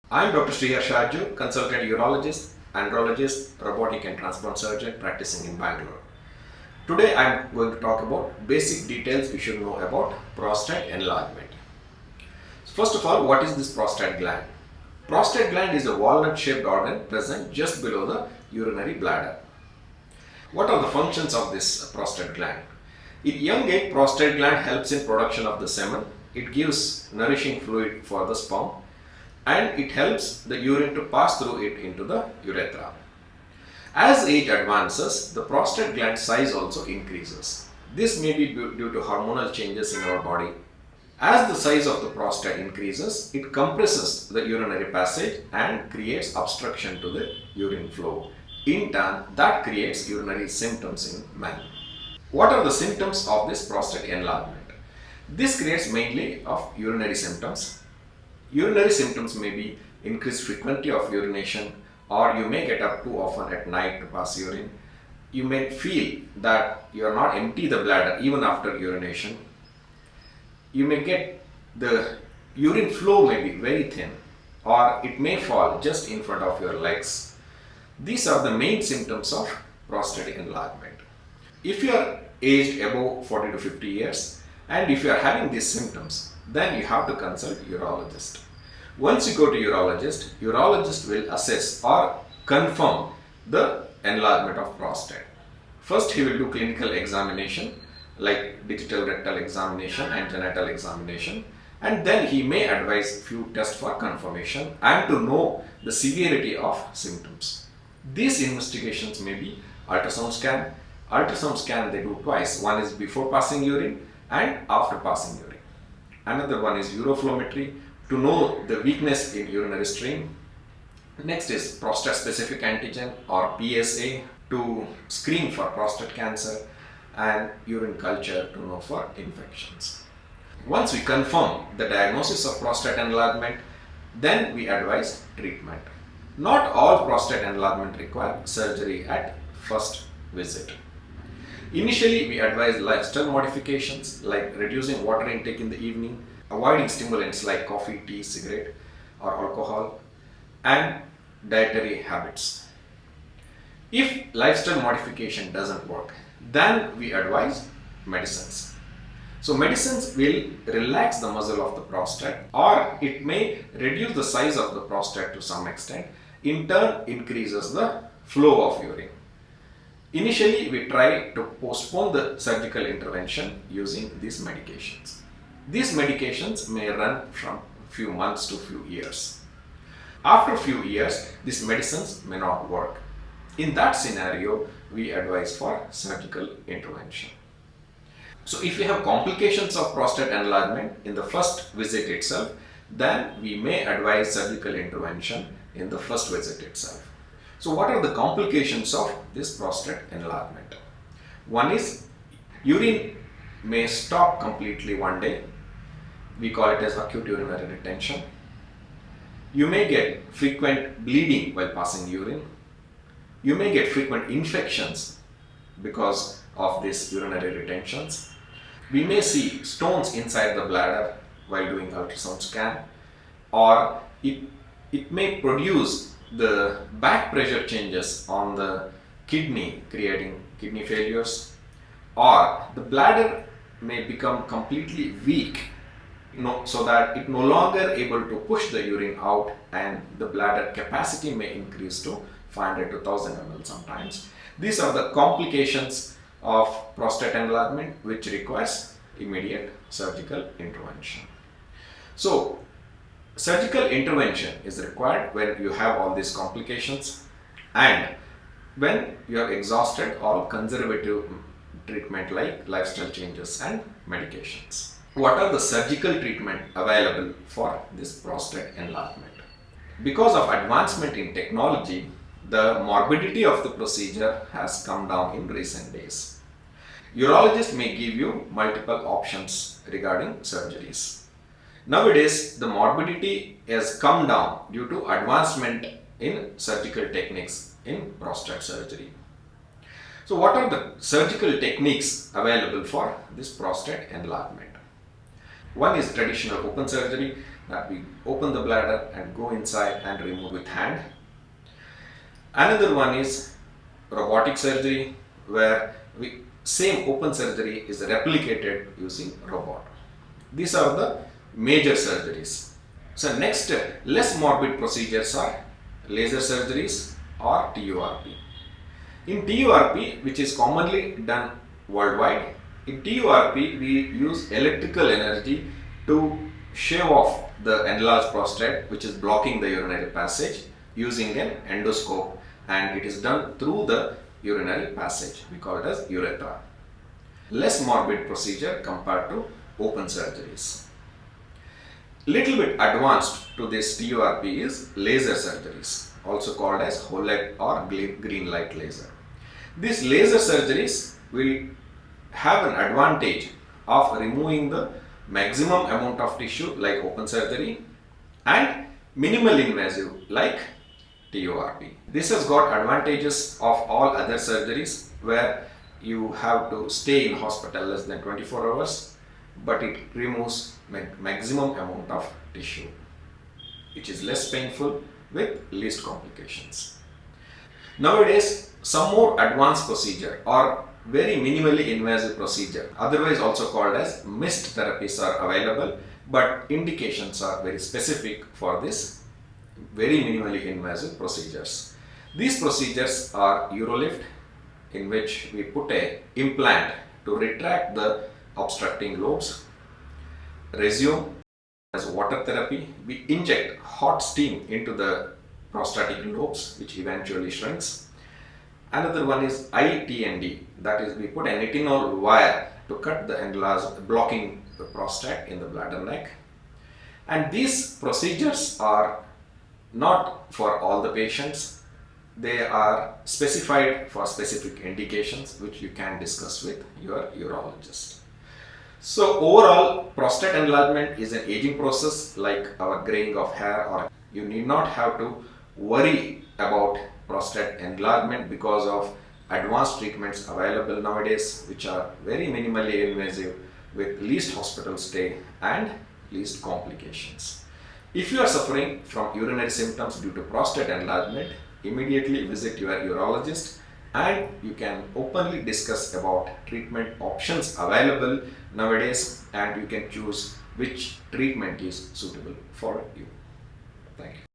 I'm Dr. Srihar Shaju, consultant urologist, andrologist, robotic and transplant surgeon practicing in Bangalore. Today I'm going to talk about basic details you should know about prostate enlargement. First of all, what is this prostate gland? Prostate gland is a walnut-shaped organ present just below the urinary bladder. What are the functions of this prostate gland? In young age, prostate gland helps in production of the semen. It gives nourishing fluid for the sperm, and it helps the urine to pass through it into the urethra. As age advances, the prostate gland size also increases. This may be due to hormonal changes in our body. As the size of the prostate increases, it compresses the urinary passage and creates obstruction to the urine flow. In turn, that creates urinary symptoms in men. What are the symptoms of this prostate enlargement? This creates mainly of urinary symptoms. Urinary symptoms may be increased frequency of urination, or you may get up too often at night to pass urine. You may feel that you are not empty the bladder even after urination. You may get the urine flow may be very thin, or it may fall just in front of your legs. These are the main symptoms of prostate enlargement. If you are aged above 40 to 50 years and if you are having these symptoms, then you have to consult urologist. Once you go to urologist will assess or confirm the enlargement of prostate. First, he will do clinical examination like digital rectal examination and genital examination, and then he may advise few tests for confirmation and to know the severity of symptoms. These investigations may be ultrasound scan. Ultrasound scan they do twice. One is before passing urine and after passing urine. Another one is uroflowmetry to know the weakness in urinary stream. Next is prostate specific antigen or PSA to screen for prostate cancer, and urine culture to know for infections. Once we confirm the diagnosis of prostate enlargement, then we advise treatment. Not all prostate enlargement require surgery at first visit. Initially, we advise lifestyle modifications like reducing water intake in the evening, avoiding stimulants like coffee, tea, cigarette or alcohol, and dietary habits. If lifestyle modification doesn't work, then we advise medicines. So medicines will relax the muscle of the prostate, or it may reduce the size of the prostate to some extent, in turn increases the flow of urine. Initially, we try to postpone the surgical intervention using these medications. These medications may run from few months to few years. After a few years, these medicines may not work. In that scenario, we advise for surgical intervention. So if we have complications of prostate enlargement in the first visit itself, then we may advise surgical intervention in the first visit itself. So what are the complications of this prostate enlargement? One is urine may stop completely one day. We call it as acute urinary retention. You may get frequent bleeding while passing urine. You may get frequent infections because of these urinary retentions. We may see stones inside the bladder while doing ultrasound scan, or it may produce the back pressure changes on the kidney, creating kidney failures, or the bladder may become completely weak, so that it no longer able to push the urine out, and the bladder capacity may increase to 500 to 1000 ml sometimes. These are the complications of prostate enlargement which requires immediate surgical intervention. So surgical intervention is required when you have all these complications and when you have exhausted all conservative treatment like lifestyle changes and medications. What are the surgical treatment available for this prostate enlargement? Because of advancement in technology, the morbidity of the procedure has come down in recent days. Urologists may give you multiple options regarding surgeries. Nowadays, the morbidity has come down due to advancement in surgical techniques in prostate surgery. So what are the surgical techniques available for this prostate enlargement? One is traditional open surgery, that we open the bladder and go inside and remove with hand. Another one is robotic surgery, where same open surgery is replicated using robot. These are the major surgeries. So next, less morbid procedures are laser surgeries or TURP. In TURP, which is commonly done worldwide, in TURP we use electrical energy to shave off the enlarged prostate which is blocking the urinary passage using an endoscope, and it is done through the urinary passage. We call it as urethra. Less morbid procedure compared to open surgeries. Little bit advanced to this TURP is laser surgeries, also called as whole leg or green light laser. These laser surgeries will have an advantage of removing the maximum amount of tissue like open surgery and minimal invasive like TURP. This has got advantages of all other surgeries where you have to stay in hospital less than 24 hours, but it removes maximum amount of tissue, which is less painful with least complications. Nowadays, some more advanced procedure or very minimally invasive procedure, otherwise also called as mist therapies, are available, but indications are very specific for this very minimally invasive procedures. These procedures are Eurolift, in which we put a implant to retract the obstructing lobes. Resume, as water therapy, we inject hot steam into the prostatic lobes, which eventually shrinks. Another one is ITND, that is, we put a nitinol wire to cut the enlarged, blocking the prostate in the bladder neck. And these procedures are not for all the patients. They are specified for specific indications which you can discuss with your urologist. So overall, prostate enlargement is an aging process like our graying of hair, or you need not have to worry about prostate enlargement because of advanced treatments available nowadays which are very minimally invasive with least hospital stay and least complications. If you are suffering from urinary symptoms due to prostate enlargement, immediately visit your urologist and you can openly discuss about treatment options available nowadays, and you can choose which treatment is suitable for you. Thank you.